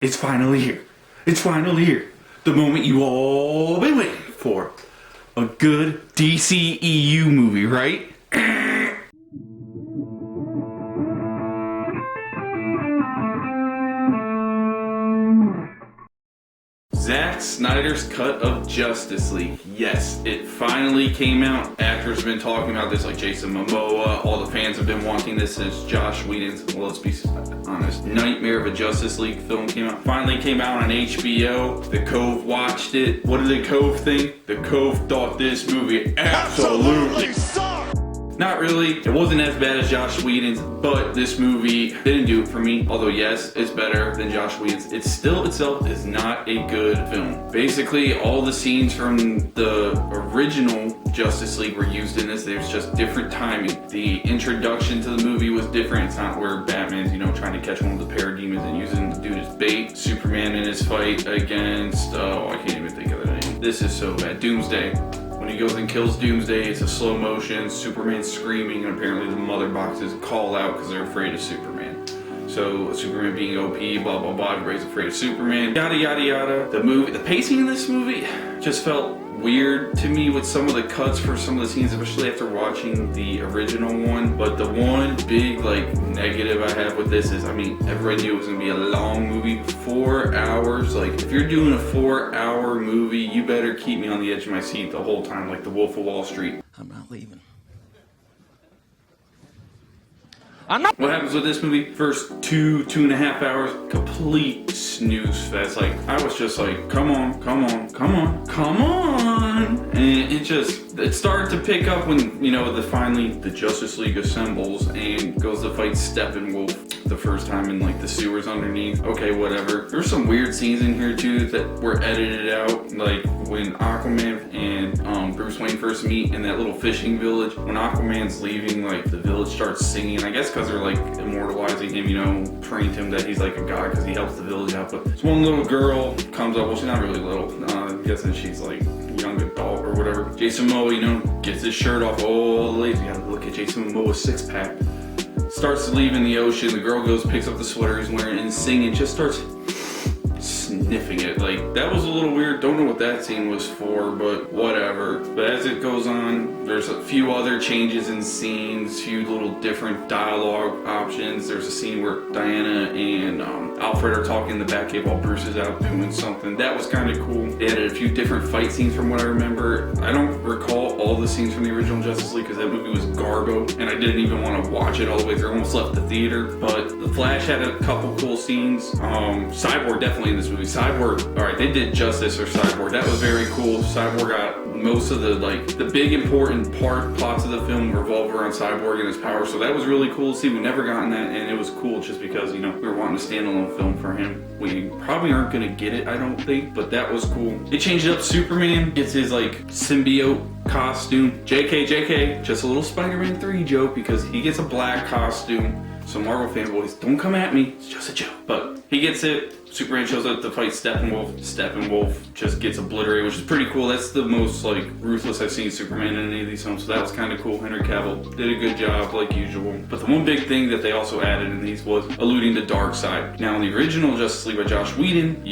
It's finally here. It's finally here. The moment you all been waiting for. A good DCEU movie, right? Zack Snyder's cut of Justice League. Yes, it finally came out. Actors have been talking about this, like Jason Momoa. All the fans have been wanting this since Josh Whedon's, well, let's be honest, nightmare of a Justice League film came out. Finally came out on HBO. The Cove watched it. What did the Cove think? The Cove thought this movie absolutely sucked. Not really. It wasn't as bad as Josh Whedon's, but this movie didn't do it for me. Although yes, it's better than Josh Whedon's. It still itself is not a good film. Basically, all the scenes from the original Justice League were used in this. There's just different timing. The introduction to the movie was different. It's not where Batman's, trying to catch one of the parademons and using the dude as bait. Superman in his fight against, I can't even think of the name. This is so bad. Doomsday. When he goes and kills Doomsday, it's a slow motion, Superman screaming, and apparently the mother boxes call out because they're afraid of Superman. So Superman being OP, blah blah blah, everybody's afraid of Superman, yada yada yada. The pacing in this movie just felt weird to me with some of the cuts for some of the scenes, especially after watching the original one. But the one big negative I have with this is, everybody knew it was gonna be a long movie, 4 hours. If you're doing a 4-hour movie, you better keep me on the edge of my seat the whole time, like the Wolf of Wall Street. I'm not leaving. What happens with this movie? First 2.5 hours, complete snooze fest. I was just like, come on. And it started to pick up when, finally the Justice League assembles and goes to fight Steppenwolf the first time in the sewers underneath. Okay, whatever. There's some weird scenes in here too that were edited out, like when Aquaman and Bruce Wayne first meet in that little fishing village. When Aquaman's leaving, the village starts singing. I guess because they're immortalizing him, praying to him that he's a god because he helps the village out. But this one little girl comes up. Well, she's not really little. I'm guessing she's young adult or whatever. Jason Momoa, gets his shirt off. Oh, ladies, you gotta look at Jason Momoa's six-pack. Starts leaving the ocean. The girl goes, picks up the sweater he's wearing, and singing. Just starts sniffing it. That was a little weird. Don't know what that scene was for, but whatever. But as it goes on, there's a few other changes in scenes, few little different dialogue options. There's a scene where Diana and Alfred are talking in the Batcave while Bruce is out doing something. That was kind of cool. They added a few different fight scenes from what I remember. I don't recall all the scenes from the original Justice League because that movie was garbo, and I didn't even want to watch it all the way through. I almost left the theater. But The Flash had a couple cool scenes. Cyborg definitely in this movie. Cyborg, alright, they did justice for Cyborg. That was very cool. Cyborg got most of the big important plots of the film revolve around Cyborg and his power, so that was really cool to see. We never gotten that, and it was cool just because, we were wanting a standalone film for him. We probably aren't gonna get it, I don't think, but that was cool. They changed it up. Superman gets his symbiote costume. JK, just a little Spider-Man 3 joke because he gets a black costume. So Marvel fanboys, don't come at me, it's just a joke. But he gets it. Superman shows up to fight Steppenwolf. Steppenwolf just gets obliterated, which is pretty cool. That's the most ruthless I've seen Superman in any of these films, so that was kind of cool. Henry Cavill did a good job like usual. But the one big thing that they also added in these was alluding to Darkseid. Now in the original Justice League by Josh Whedon,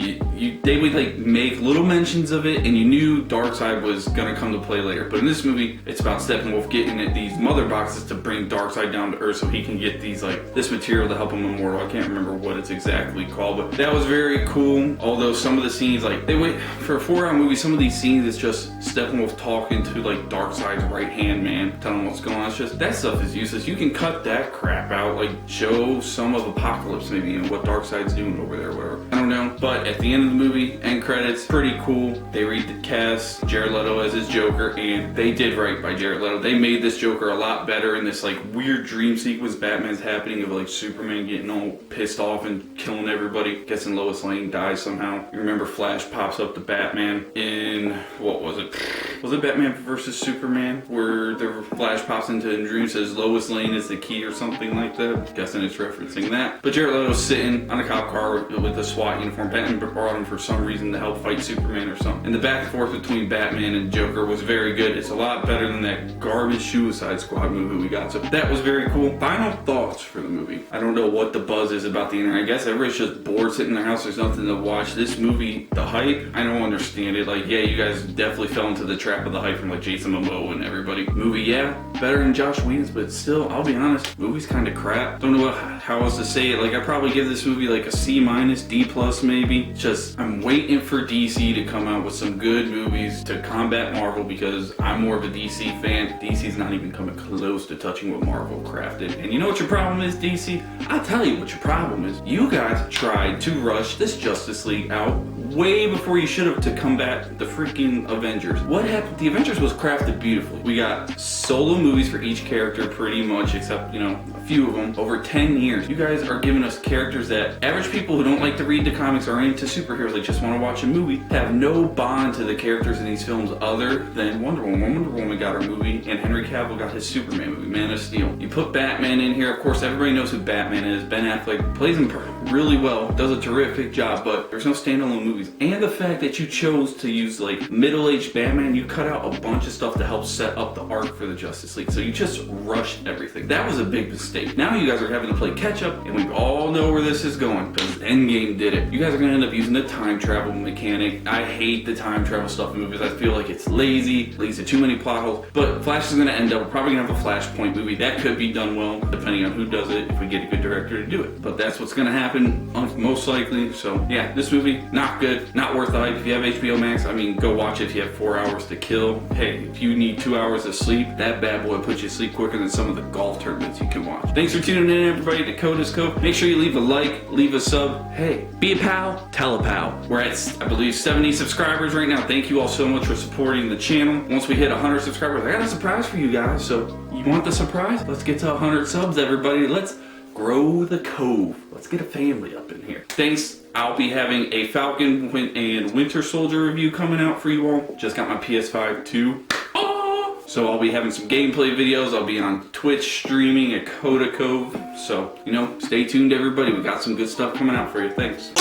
they would make little mentions of it, and you knew Darkseid was gonna come to play later. But in this movie, it's about Steppenwolf getting these mother boxes to bring Darkseid down to Earth so he can get these this material to help him immortal. I can't remember what it's exactly called, but that was very cool. Although some of the scenes, they wait for a 4-hour movie, some of these scenes it's just Steppenwolf talking to Darkseid's right hand man, telling him what's going on. It's just, that stuff is useless. You can cut that crap out. Show some of Apocalypse maybe, what Darkseid's doing over there, whatever. I don't know. But at the end of the movie, end credits, pretty cool. They read the cast, Jared Leto as his Joker, and they did right by Jared Leto. They made this Joker a lot better in this weird dream sequence Batman's happening of Superman getting all pissed off and killing everybody, guessing Lois Lane dies somehow. You remember Flash pops up to Batman in, what was it? Was it Batman versus Superman? Where the Flash pops into a dream, says Lois Lane is the key or something like that. Guessing it's referencing that. But Jared Leto's sitting on a cop car with the SWAT SWAT uniform. Batman brought him for some reason to help fight Superman or something. And the back and forth between Batman and Joker was very good. It's a lot better than that garbage Suicide Squad movie we got. So that was very cool. Final thoughts for the movie. I don't know what the buzz is about the internet. I guess everybody's just bored sitting in their house. There's nothing to watch. This movie, the hype, I don't understand it. Like, yeah, you guys definitely fell into the trap of the hype from like Jason Momoa and everybody. Movie, yeah, better than Josh Whedon's, but still, I'll be honest, movie's kind of crap. Don't know how else to say it. Like, I probably give this movie like a C-, D+ maybe. Just, I'm waiting for DC to come out with some good movies to combat Marvel because I'm more of a DC fan. DC's not even coming close to touching what Marvel crafted. And you know what your problem is, DC? I'll tell you what your problem is. You guys tried to rush this Justice League out way before you should have to combat the freaking Avengers. What happened? The Avengers was crafted beautifully. We got solo movies for each character pretty much, except, you know, a few of them, over 10 years. You guys are giving us characters that average people who don't like to read the comics or into superheroes, they just want to watch a movie, have no bond to the characters in these films other than Wonder Woman. Wonder Woman got her movie, and Henry Cavill got his Superman movie, Man of Steel. You put Batman in here, of course everybody knows who Batman is. Ben Affleck plays him really well, does a terrific job, but there's no standalone movies. And the fact that you chose to use like middle-aged Batman, you cut out a bunch of stuff to help set up the arc for the Justice League. So you just rushed everything. That was a big mistake. Now you guys are having to play catch up, and we all know where this is going because Endgame did it. You guys are gonna end up using the time travel mechanic. I hate the time travel stuff in movies. I feel like it's lazy, leads to too many plot holes. But Flash is gonna end up, we're probably gonna have a Flashpoint movie. That could be done well, depending on who does it, if we get a good director to do it. But that's what's gonna happen, most likely. So yeah, this movie, not good, not worth the hype. If you have HBO Max, I mean, go watch it if you have 4 hours to kill. Hey, if you need 2 hours of sleep, that bad boy puts you to sleep quicker than some of the golf tournaments you can watch. Thanks for tuning in, everybody, to Code is Code. Make sure you leave a like, leave a sub. Hey, be a pal, tell a pal. We're at, I believe, 70 subscribers right now. Thank you all so much for supporting the channel. Once we hit 100 subscribers, I got a surprise for you guys. So, you want the surprise? Let's get to 100 subs, everybody. Let's grow the cove. Let's get a family up in here. Thanks. I'll be having a Falcon and Winter Soldier review coming out for you all. Just got my PS5 too. So I'll be having some gameplay videos. I'll be on Twitch streaming at Coda Cove. So, you know, stay tuned, everybody. We got some good stuff coming out for you. Thanks.